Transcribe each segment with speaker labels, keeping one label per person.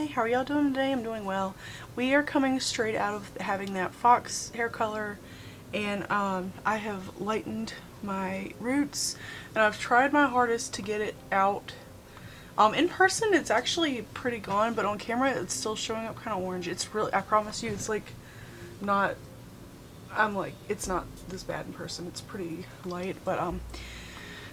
Speaker 1: Hi, how are y'all doing today? I'm doing well. We are coming straight out of having that fox hair color, and I have lightened my roots, and I've tried my hardest to get it out. In person it's actually pretty gone, but on camera it's still showing up kind of orange. It's really, I promise you, it's like not, it's not this bad in person. It's pretty light, but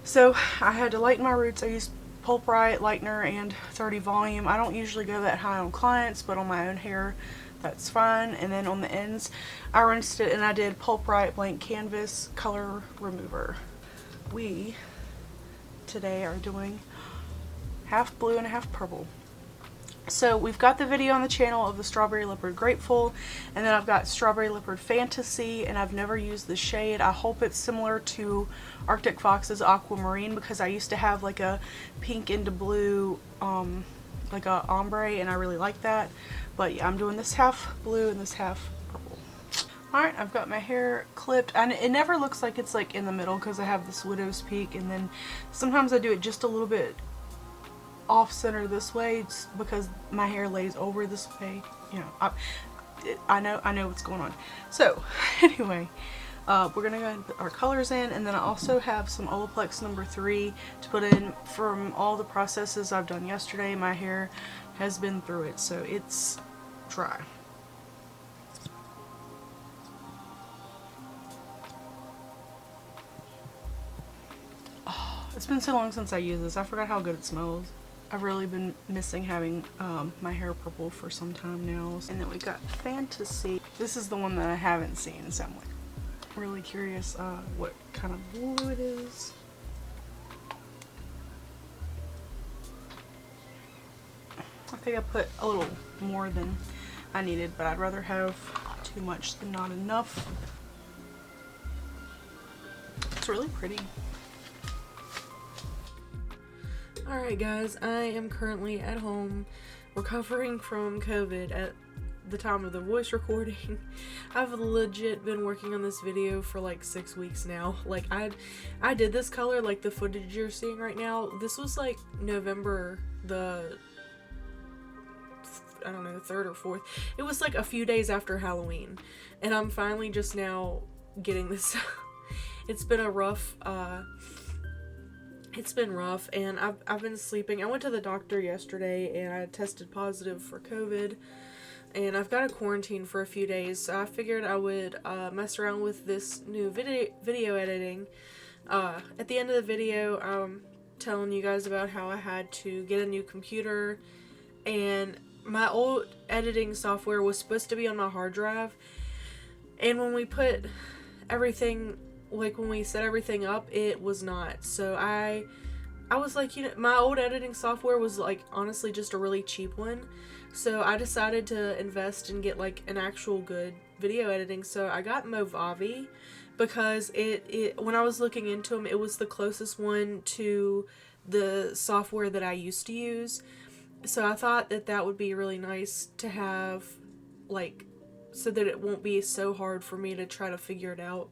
Speaker 1: so I had to lighten my roots. I used Pulp Right lightener and 30 volume. I don't usually go that high on clients, but on my own hair that's fine. And then on the ends I rinsed it and I did Pulp Right blank canvas color remover. We today are doing half blue and half purple. So we've got the video on the channel of the Strawberry Leopard Grapeful, and then I've got Strawberry Leopard Fanta-Sea, and I've never used the shade. I hope it's similar to Arctic Fox's Aquamarine, because I used to have like a pink into blue, like a ombre, and I really like that. But yeah, I'm doing this half blue and this half purple. Alright, I've got my hair clipped, and it never looks like it's like in the middle because I have this widow's peak, and then sometimes I do it just a little bit off center this way because my hair lays over this way. You know, I know what's going on. So anyway, we're gonna go ahead and put our colors in, and then I also have some Olaplex number 3 to put in. From all the processes I've done yesterday, my hair has been through it, so it's dry. Oh, it's been so long since I used this. I forgot how good it smells. I've really been missing having my hair purple for some time now. And then we got Fanta-Sea. This is the one that I haven't seen, so I'm like really curious what kind of blue it is. I think I put a little more than I needed, but I'd rather have too much than not enough. It's really pretty. Alright guys, I am currently at home recovering from COVID at the time of the voice recording. I've legit been working on this video for like 6 weeks now. Like I did this color, like the footage you're seeing right now. This was like November the, I don't know, 3rd or 4th. It was like a few days after Halloween, and I'm finally just now getting this. It's been a rough It's been rough, and I've been sleeping. I went to the doctor yesterday and I tested positive for COVID, and I've got to quarantine for a few days, so I figured I would mess around with this new video editing. At the end of the video, I'm telling you guys about how I had to get a new computer, and my old editing software was supposed to be on my hard drive, and when we put everything, like when we set everything up, it was not. So I was like, you know, my old editing software was like honestly just a really cheap one, so I decided to invest and get like an actual good video editing. So I got Movavi because it when I was looking into them, it was the closest one to the software that I used to use. So I thought that that would be really nice to have, like, so that it won't be so hard for me to try to figure it out.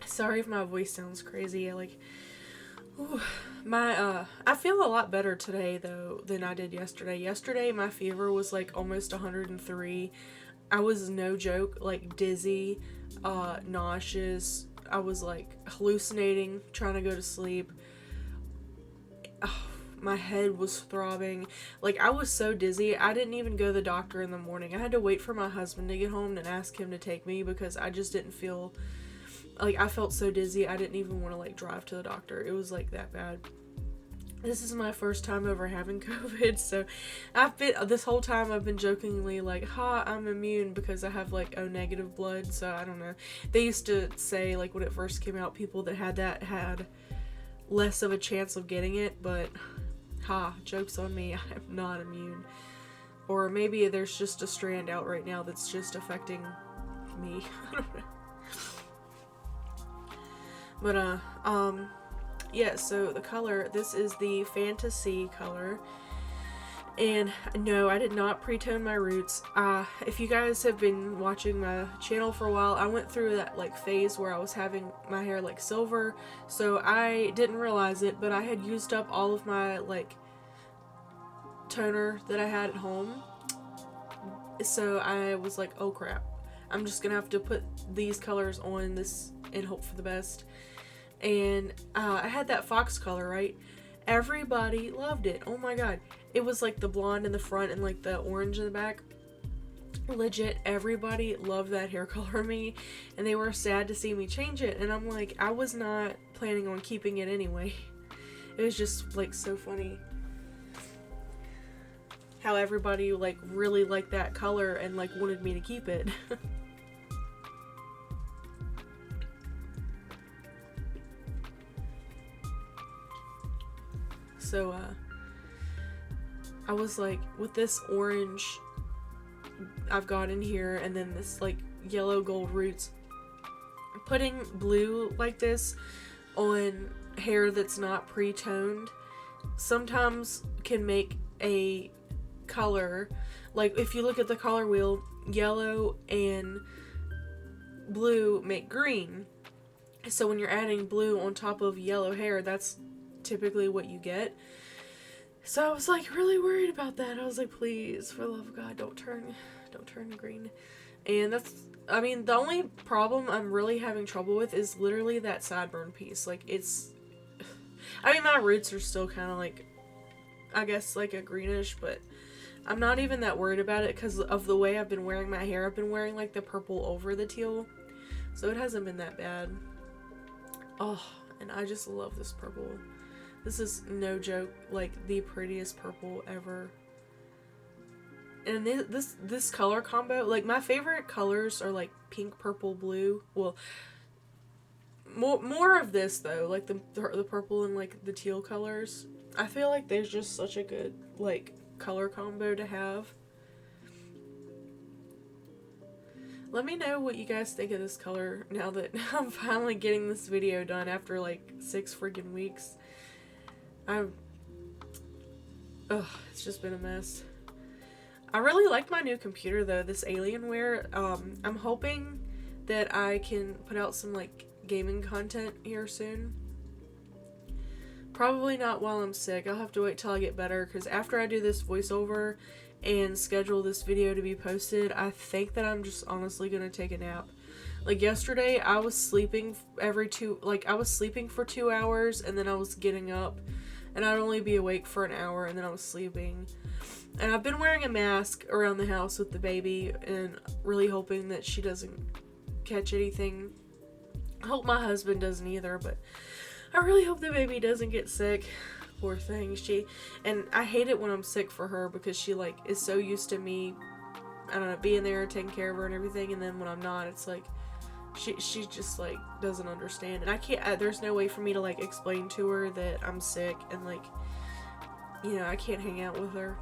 Speaker 1: Sorry if my voice sounds crazy. I feel a lot better today though than I did yesterday. Yesterday my fever was like almost 103. I was, no joke, like dizzy, nauseous. I was like hallucinating, trying to go to sleep. My head was throbbing. Like, I was so dizzy, I didn't even go to the doctor in the morning. I had to wait for my husband to get home and ask him to take me because I just didn't feel, like, I felt so dizzy I didn't even want to, like, drive to the doctor. It was, like, that bad. This is my first time ever having COVID, so this whole time I've been jokingly like, ha, I'm immune because I have, like, O negative blood, so I don't know. They used to say, like, when it first came out, people that had that had less of a chance of getting it, but ha, joke's on me, I'm not immune. Or maybe there's just a strand out right now that's just affecting me. I don't know. But, yeah, so the color, this is the Fanta-Sea color.
Speaker 2: And no, I did not pre-tone my roots. If you guys have been watching my channel for a while, I went through that like phase where I was having my hair like silver, so I didn't realize it, but I had used up all of my like toner that I had at home. So I was like, oh crap, I'm just gonna have to put these colors on this and hope for the best. And I had that fox color, right? Everybody loved it. Oh my god. It was like the blonde in the front and like the orange in the back. Legit, everybody loved that hair color of me, and they were sad to see me change it. And I'm like, I was not planning on keeping it anyway. It was just like so funny how everybody like really liked that color and like wanted me to keep it. So I was like, with this orange I've got in here and then this like yellow gold roots, putting blue like this on hair that's not pre-toned sometimes can make a color, like if you look at the color wheel, yellow and blue make green. So when you're adding blue on top of yellow hair, that's typically what you get. So I was like really worried about that. I was like, please, for the love of God, don't turn green. And that's, I mean, the only problem I'm really having trouble with is literally that sideburn piece. Like it's, I mean, my roots are still kind of like, I guess like a greenish, but I'm not even that worried about it because of the way I've been wearing my hair. I've been wearing like the purple over the teal, so it hasn't been that bad. Oh, and I just love this purple. This is no joke, like the prettiest purple ever. And this color combo, like my favorite colors are like pink, purple, blue. Well, more of this though, like the purple and like the teal colors. I feel like there's just such a good like color combo to have. Let me know what you guys think of this color now that I'm finally getting this video done after like 6 freaking weeks. It's just been a mess. I really like my new computer though, this Alienware. I'm hoping that I can put out some like gaming content here soon. Probably not while I'm sick. I'll have to wait till I get better, because after I do this voiceover and schedule this video to be posted, I think that I'm just honestly gonna take a nap. Like yesterday, I was sleeping I was sleeping for 2 hours, and then I was getting up, and I'd only be awake for an hour, and then I was sleeping. And I've been wearing a mask around the house with the baby, and really hoping that she doesn't catch anything. I hope my husband doesn't either, but I really hope the baby doesn't get sick. Poor thing. And I hate it when I'm sick for her, because she like is so used to me, I don't know, being there, taking care of her and everything, and then when I'm not, it's like she just like doesn't understand, and I can't, there's no way for me to like explain to her that I'm sick, and like, you know, I can't hang out with her.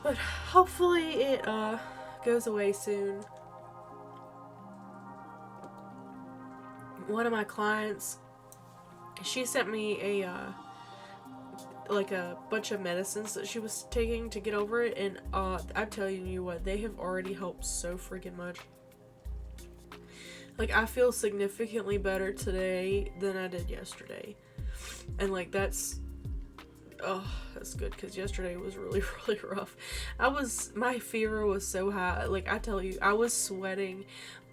Speaker 2: But hopefully it goes away soon. One of my clients, she sent me a like a bunch of medicines that she was taking to get over it, and I'm telling you what, they have already helped so freaking much. Like, I feel significantly better today than I did yesterday, and like that's good, because yesterday was really really rough. My fever was so high, like I tell you, I was sweating,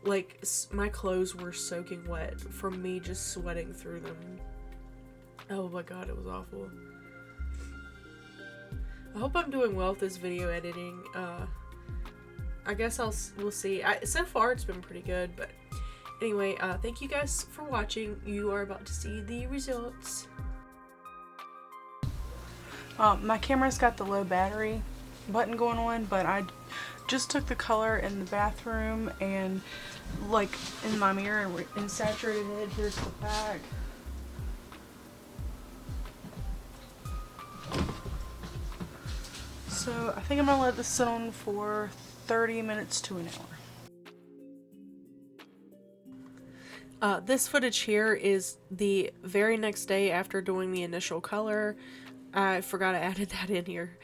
Speaker 2: like my clothes were soaking wet from me just sweating through them. Oh my god, it was awful. I hope I'm doing well with this video editing. I guess we'll see. So far it's been pretty good, but anyway, thank you guys for watching. You are about to see the results.
Speaker 1: My camera's got the low battery button going on, but I just took the color in the bathroom and like in my mirror and saturated it. Here's the back. So I think I'm gonna let this sit on for 30 minutes to an hour.
Speaker 2: This footage here is the very next day after doing the initial color. I forgot I added that in here.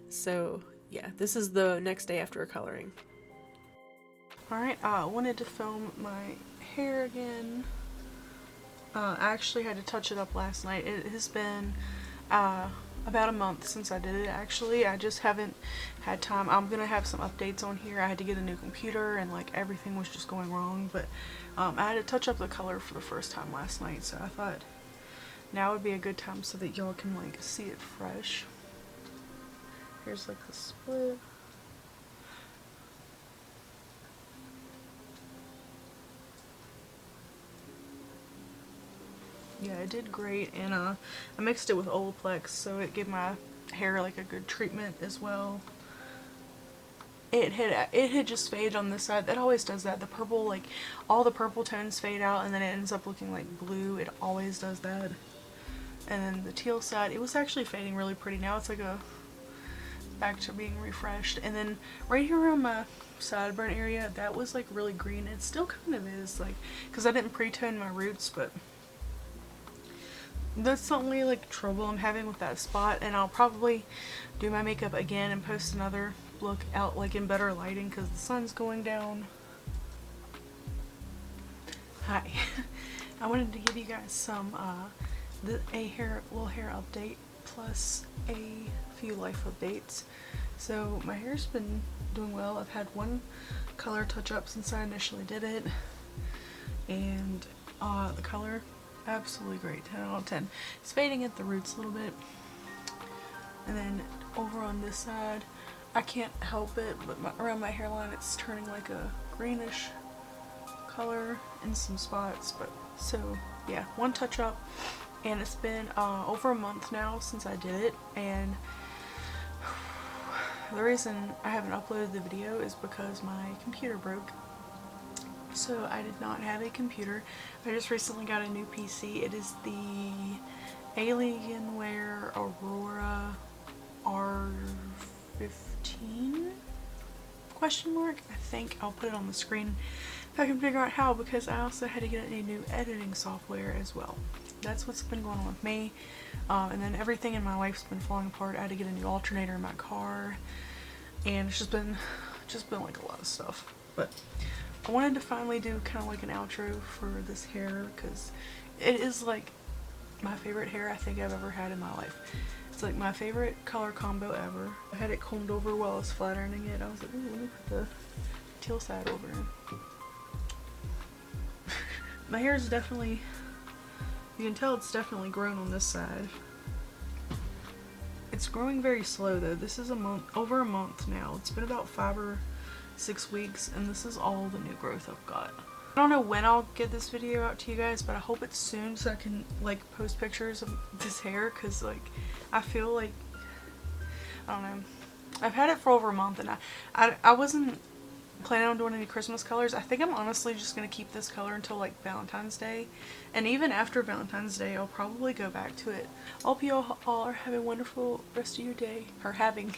Speaker 2: So yeah, this is the next day after coloring.
Speaker 1: Alright, I wanted to film my hair again. I actually had to touch it up last night. It has been about a month since I did it actually. I just haven't had time. I'm gonna have some updates on here. I had to get a new computer and like everything was just going wrong, but I had to touch up the color for the first time last night, so I thought now would be a good time so that y'all can like see it fresh. Here's like the split. Yeah, it did great, and I mixed it with Olaplex, so it gave my hair like a good treatment as well. It had just faded on this side. That always does that. The purple, like all the purple tones fade out, and then it ends up looking like blue. It always does that. And then the teal side, it was actually fading really pretty. Now it's like a back to being refreshed. And then right here around my sideburn area, that was like really green. It still kind of is, like, because I didn't pre-tone my roots, but that's the only like trouble I'm having with that spot. And I'll probably do my makeup again and post another look out like in better lighting because the sun's going down. Hi. I wanted to give you guys some little hair update plus a few life updates. So my hair's been doing well. I've had one color touch up since I initially did it, and the color absolutely great, 10 out of 10. It's fading at the roots a little bit, and then over on this side I can't help it, but around my hairline it's turning like a greenish color in some spots. But so yeah, one touch up, and it's been over a month now since I did it. And the reason I haven't uploaded the video is because my computer broke. So I did not have a computer. I just recently got a new PC. It is the Alienware Aurora R15 question mark. I think I'll put it on the screen if I can figure out how, because I also had to get a new editing software as well. That's what's been going on with me. And then everything in my life's been falling apart. I had to get a new alternator in my car, and it's just been like a lot of stuff. But I wanted to finally do kind of like an outro for this hair, because it is like my favorite hair I think I've ever had in my life. It's like my favorite color combo ever. I had it combed over while I was flat ironing it. I was like, ooh, let me put the teal side over. My hair is definitely, you can tell it's definitely grown on this side. It's growing very slow though. This is over a month now. It's been about 5 or 6 weeks, and this is all the new growth I've got. I don't know when I'll get this video out to you guys, but I hope it's soon so I can like post pictures of this hair, because like I feel like, I don't know, I've had it for over a month, and I wasn't planning on doing any Christmas colors. I think I'm honestly just gonna keep this color until like Valentine's Day, and even after Valentine's Day I'll probably go back to it. I hope you all are having a wonderful rest of your day, or having.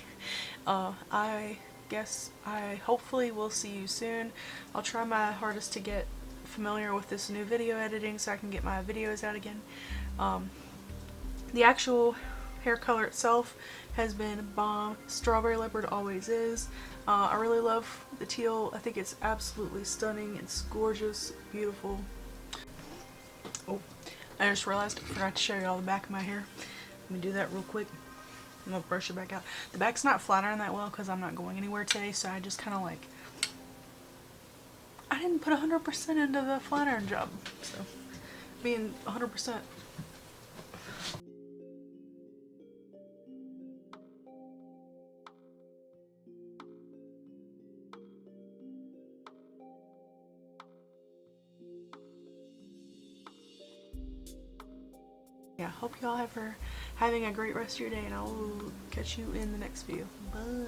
Speaker 1: I guess I hopefully will see you soon. I'll try my hardest to get familiar with this new video editing so I can get my videos out again. The actual hair color itself has been bomb. Strawberry Leopard always is. I really love the teal. I think it's absolutely stunning. It's gorgeous, beautiful. Oh, I just realized I forgot to show you all the back of my hair. Let me do that real quick. I'm gonna brush it back out. The back's not flat ironed that well because I'm not going anywhere today, so I just kind of like, I didn't put 100% into the flat iron job, so being 100%. Yeah, hope y'all are having a great rest of your day, and I will catch you in the next video. Bye.